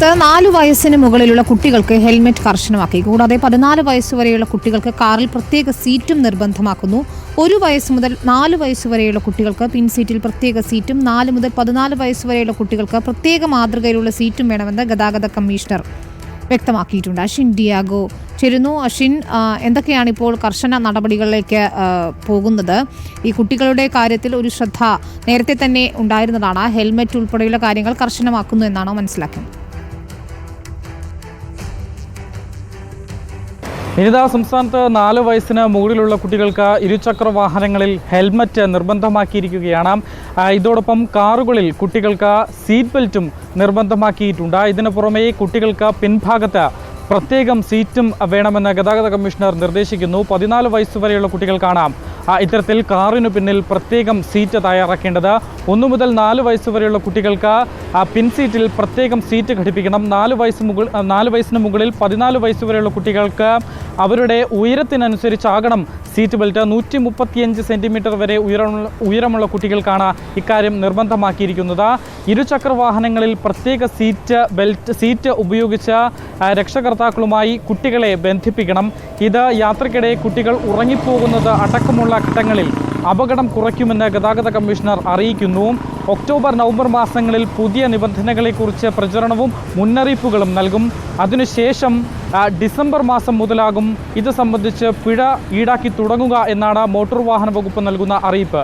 സംസ്ഥാനത്ത് 4 വയസ്സിന് മുകളിലുള്ള കുട്ടികൾക്ക് ഹെൽമെറ്റ് കർശനമാക്കി. കൂടാതെ 14 വയസ്സുവരെയുള്ള കുട്ടികൾക്ക് കാറിൽ പ്രത്യേക സീറ്റും നിർബന്ധമാക്കുന്നു. 1 വയസ്സ് മുതൽ 4 വയസ്സുവരെയുള്ള കുട്ടികൾക്ക് പിൻസീറ്റിൽ പ്രത്യേക സീറ്റും 4 മുതൽ 14 വയസ്സുവരെയുള്ള കുട്ടികൾക്ക് പ്രത്യേക മാതൃകയിലുള്ള സീറ്റും വേണമെന്ന് ഗതാഗത കമ്മീഷണർ വ്യക്തമാക്കിയിട്ടുണ്ട്. അശ്വിൻ ഡിയാഗോ ചേരുന്നു. അശ്വിൻ, എന്തൊക്കെയാണ് ഇപ്പോൾ കർശന നടപടികളിലേക്ക് പോകുന്നത്? ഈ കുട്ടികളുടെ കാര്യത്തിൽ ഒരു ശ്രദ്ധ നേരത്തെ തന്നെ ഉണ്ടായിരുന്നതാണ്. ഹെൽമെറ്റ് ഉൾപ്പെടെയുള്ള കാര്യങ്ങൾ കർശനമാക്കുന്നു എന്നാണോ മനസ്സിലാക്കുന്നത്? ഇനിതാ സംസ്ഥാനത്ത് 4 വയസ്സിന് മുകളിലുള്ള കുട്ടികൾക്ക് ഇരുചക്ര വാഹനങ്ങളിൽ ഹെൽമറ്റ് നിർബന്ധമാക്കിയിരിക്കുകയാണ്. ഇതോടൊപ്പം കാറുകളിൽ കുട്ടികൾക്ക് സീറ്റ് ബെൽറ്റും നിർബന്ധമാക്കിയിട്ടുണ്ട്. ഇതിനു പുറമെ കുട്ടികൾക്ക് പിൻഭാഗത്ത് പ്രത്യേകം സീറ്റും വേണമെന്ന് ഗതാഗത കമ്മീഷണർ നിർദ്ദേശിക്കുന്നു. 14 വയസ്സുവരെയുള്ള കുട്ടികൾക്കാണ് ഇത്തരത്തിൽ കാറിനു പിന്നിൽ പ്രത്യേകം സീറ്റ് തയ്യാറാക്കേണ്ടത്. 1 മുതൽ 4 വയസ്സുവരെയുള്ള കുട്ടികൾക്ക് പിൻസീറ്റിൽ പ്രത്യേകം സീറ്റ് ഘടിപ്പിക്കണം. 4 വയസ്സിന് മുകളിൽ 14 വയസ്സുവരെയുള്ള കുട്ടികൾക്ക് അവരുടെ ഉയരത്തിനനുസരിച്ചാകണം സീറ്റ് ബെൽറ്റ്. 135 സെൻറ്റിമീറ്റർ വരെ ഉയരമുള്ള കുട്ടികൾക്കാണ് ഇക്കാര്യം നിർബന്ധമാക്കിയിരിക്കുന്നത്. ഇരുചക്ര വാഹനങ്ങളിൽ പ്രത്യേക സീറ്റ് ഉപയോഗിച്ച് രക്ഷകർത്താക്കളുമായി കുട്ടികളെ ബന്ധിപ്പിക്കണം. ഇത് യാത്രയ്ക്കിടെ കുട്ടികൾ ഉറങ്ങിപ്പോകുന്നത് അടക്കമുള്ള ഘട്ടങ്ങളിൽ അപകടം കുറയ്ക്കുമെന്ന് ഗതാഗത കമ്മീഷണർ അറിയിക്കുന്നു. ഒക്ടോബർ നവംബർ മാസങ്ങളിൽ പുതിയ നിബന്ധനകളെക്കുറിച്ച് പ്രചരണവും മുന്നറിയിപ്പുകളും നൽകും. അതിനുശേഷം ഡിസംബർ മാസം മുതലാകും ഇത് സംബന്ധിച്ച് പിഴ ഈടാക്കി തുടങ്ങുക എന്നാണ് മോട്ടോർ വാഹന വകുപ്പ് നൽകുന്ന അറിയിപ്പ്.